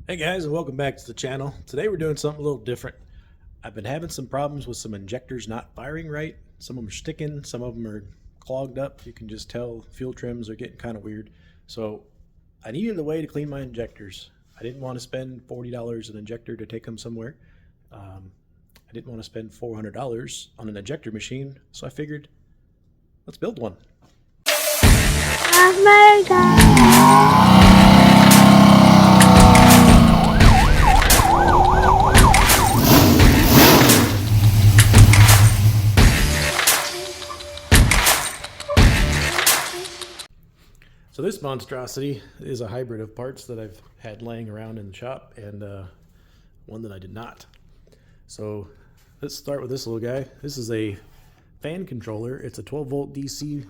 Hey guys, and welcome back to the channel. Today we're doing something a little different. I've been having some problems with some injectors not firing right. Some of them are sticking, some of them are clogged up. You can just tell fuel trims are getting kind of weird. So I needed a way to clean my injectors. I didn't want to spend $40 an injector to take them somewhere. I didn't want to spend $400 on an injector machine, so I figured, let's build one. Oh my God. So this monstrosity is a hybrid of parts that I've had laying around in the shop and one that I did not. So let's start with this little guy. This is a fan controller. It's a 12 volt DC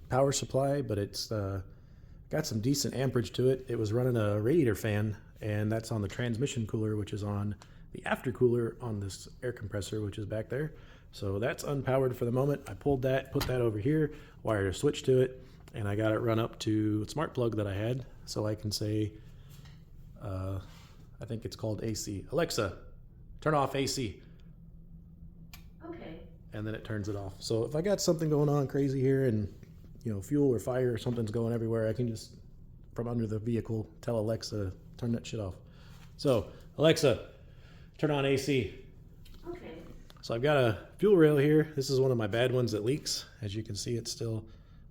power supply, but it's got some decent amperage to it. It was running a radiator fan, and that's on the transmission cooler, which is on the aftercooler on this air compressor, which is back there. So that's unpowered for the moment. I pulled that, put that over here, wired a switch to it, and I got it run up to a smart plug that I had, so I can say, I think it's called AC. Alexa, turn off AC. Okay. And then it turns it off. So if I got something going on crazy here and, fuel or fire or something's going everywhere, I can just, from under the vehicle, tell Alexa, turn that shit off. So, Alexa, turn on AC. Okay. So I've got a fuel rail here. This is one of my bad ones that leaks. As you can see, it's still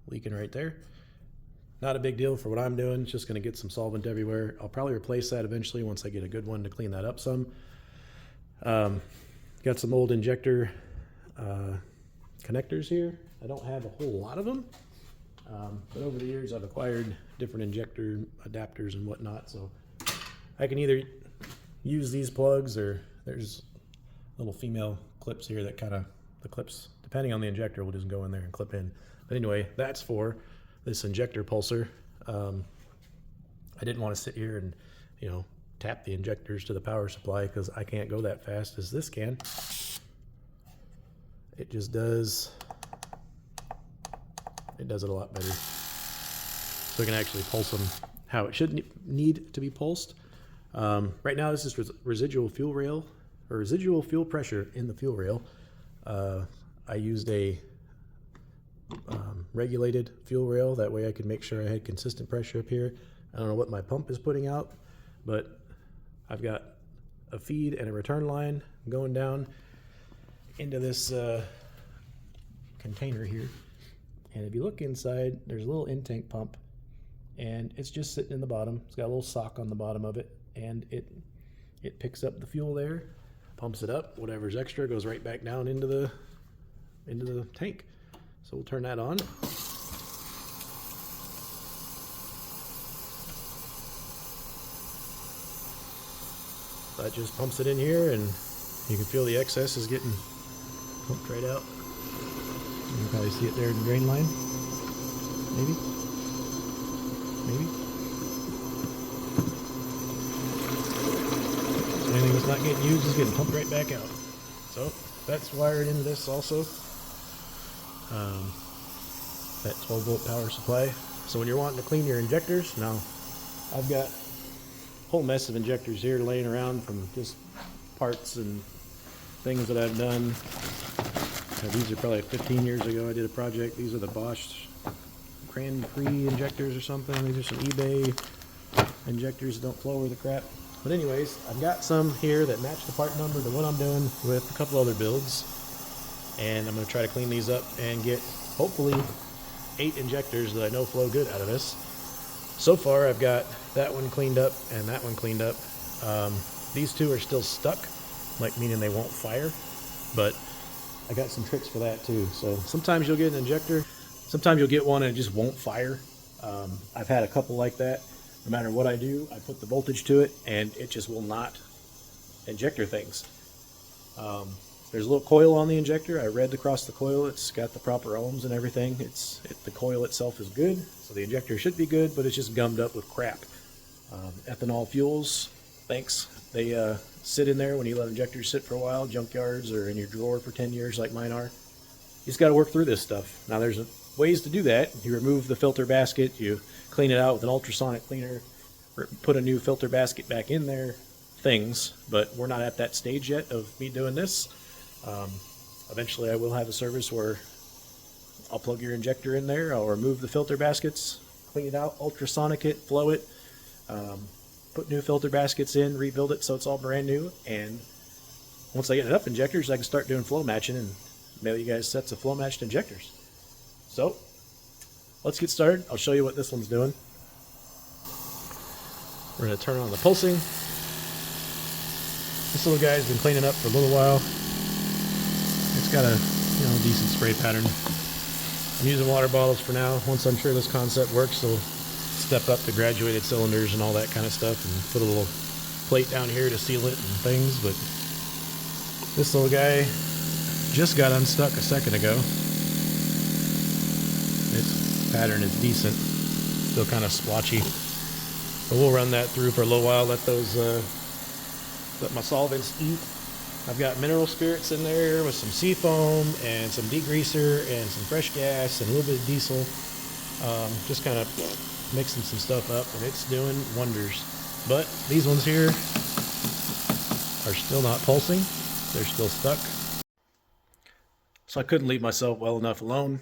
leaking right there. Not a big deal for what I'm doing. It's just going to get some solvent everywhere. I'll probably replace that eventually once I get a good one to clean that up some. Got some old injector connectors here. I don't have a whole lot of them, but over the years I've acquired different injector adapters and whatnot, so I can either use these plugs, or there's little female clips here that the clips, depending on the injector, will just go in there and clip in. But anyway, that's for this injector pulser. I didn't want to sit here and, tap the injectors to the power supply, because I can't go that fast as this can. It just does, it a lot better. So I can actually pulse them how it should need to be pulsed. Right now this is residual fuel rail, or residual fuel pressure in the fuel rail. I used a regulated fuel rail, that way I could make sure I had consistent pressure up here. I don't know what my pump is putting out, but I've got a feed and a return line going down into this container here, and if you look inside, there's a little intake pump, and it's just sitting in the bottom. It's got a little sock on the bottom of it, and it picks up the fuel there, pumps it up. Whatever's extra goes right back down into the tank. So we'll turn that on. That just pumps it in here, and you can feel the excess is getting pumped right out. You can probably see it there in the drain line. Maybe. So anything that's not getting used is getting pumped right back out. So that's wired into this also. That 12 volt power supply. So when you're wanting to clean your injectors, now I've got a whole mess of injectors here laying around from just parts and things that I've done. These are probably 15 years ago I did a project. These are the Bosch Grand Prix injectors or something. These are some eBay injectors that don't flow over the crap. But anyways, I've got some here that match the part number to what I'm doing with a couple other builds. And I'm going to try to clean these up and get, hopefully, 8 injectors that I know flow good out of this. So far, I've got that one cleaned up and that one cleaned up. These two are still stuck, like meaning they won't fire, but I got some tricks for that too. So sometimes you'll get an injector, sometimes you'll get one and it just won't fire. I've had a couple like that. No matter what I do, I put the voltage to it and it just will not injector things. There's a little coil on the injector. I read across the coil. It's got the proper ohms and everything. The coil itself is good, so the injector should be good, but it's just gummed up with crap. Ethanol fuels, thanks. They sit in there when you let injectors sit for a while, junkyards, or in your drawer for 10 years like mine are. You just got to work through this stuff. Now there's ways to do that. You remove the filter basket, you clean it out with an ultrasonic cleaner. put a new filter basket back in there, things, but we're not at that stage yet of me doing this. Eventually I will have a service where I'll plug your injector in there, I'll remove the filter baskets, clean it out, ultrasonic it, flow it, put new filter baskets in, rebuild it so it's all brand new, and once I get enough injectors, I can start doing flow matching and mail you guys sets of flow matched injectors. So let's get started. I'll show you what this one's doing. We're going to turn on the pulsing. This little guy's been cleaning up for a little while. It's got a decent spray pattern. I'm using water bottles for now. Once I'm sure this concept works, I'll step up to graduated cylinders and all that kind of stuff and put a little plate down here to seal it and things. But this little guy just got unstuck a second ago. Its pattern is decent, still kind of splotchy. But we'll run that through for a little while, let my solvents eat. I've got mineral spirits in there with some sea foam and some degreaser and some fresh gas and a little bit of diesel. Just kind of mixing some stuff up, and it's doing wonders. But these ones here are still not pulsing. They're still stuck. So I couldn't leave myself well enough alone.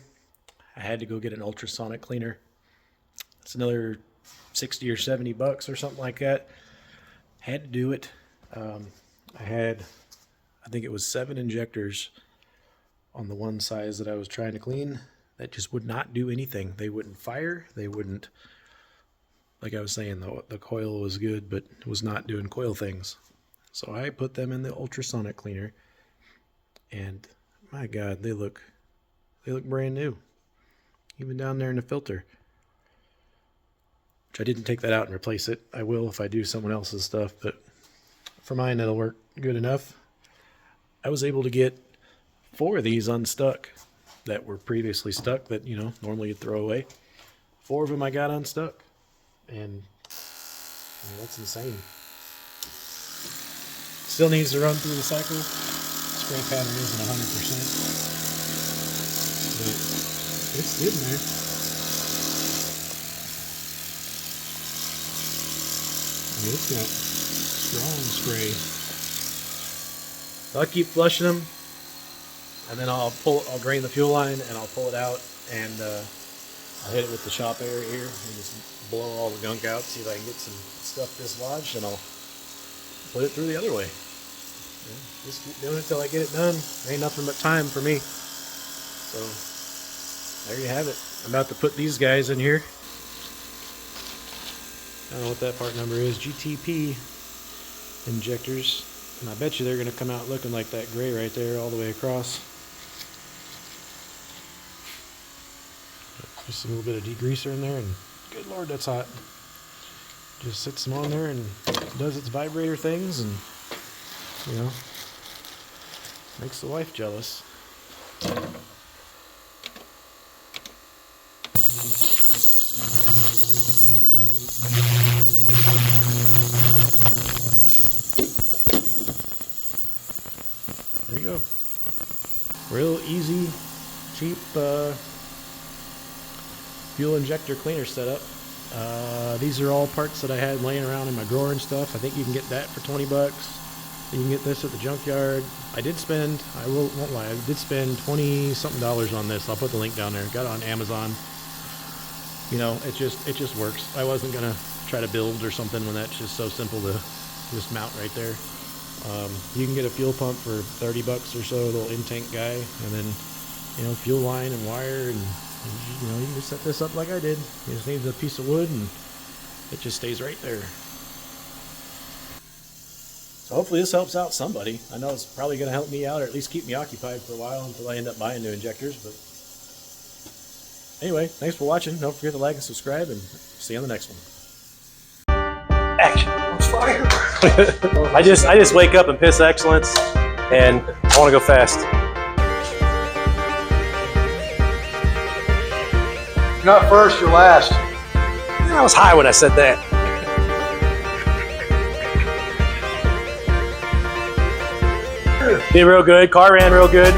I had to go get an ultrasonic cleaner. It's another 60 or 70 bucks or something like that. Had to do it. I think it was 7 injectors on the one size that I was trying to clean that just would not do anything. They wouldn't fire. They wouldn't, like I was saying, the coil was good, but it was not doing coil things. So I put them in the ultrasonic cleaner, and my God, they look brand new. Even down there in the filter. Which I didn't take that out and replace it. I will if I do someone else's stuff, but for mine it'll work good enough. I was able to get 4 of these unstuck that were previously stuck that, normally you'd throw away. 4 of them I got unstuck. And that's insane. Still needs to run through the cycle. Spray pattern isn't 100%. But it's getting there. It's got strong spray. So I'll keep flushing them, and then I'll drain the fuel line and I'll pull it out, and I'll hit it with the shop air here and just blow all the gunk out, see if I can get some stuff dislodged, and I'll put it through the other way. Just keep doing it till I get it done. Ain't nothing but time for me. So there you have it. I'm about to put these guys in here. I don't know what that part number is. GTP injectors. And I bet you they're going to come out looking like that gray right there all the way across. Just a little bit of degreaser in there, and good Lord, that's hot. Just sits them on there and does its vibrator things, and makes the wife jealous. There you go. Real easy, cheap fuel injector cleaner setup. These are all parts that I had laying around in my drawer and stuff. I think you can get that for 20 bucks. You can get this at the junkyard. I won't lie, I did spend 20 something dollars on this. I'll put the link down there. Got it on Amazon. It just works. I wasn't gonna try to build or something when that's just so simple to just mount right there. You can get a fuel pump for 30 bucks or so, a little in-tank guy, and then fuel line and wire, and you can just set this up like I did. You just need a piece of wood, and it just stays right there. So hopefully this helps out somebody. I know it's probably going to help me out, or at least keep me occupied for a while until I end up buying new injectors. But anyway, thanks for watching. Don't forget to like and subscribe, and see you on the next one. Action. Fire. I just wake up and piss excellence, and I want to go fast. You're not first, you're last. Man, I was high when I said that. Did real good. Car ran real good.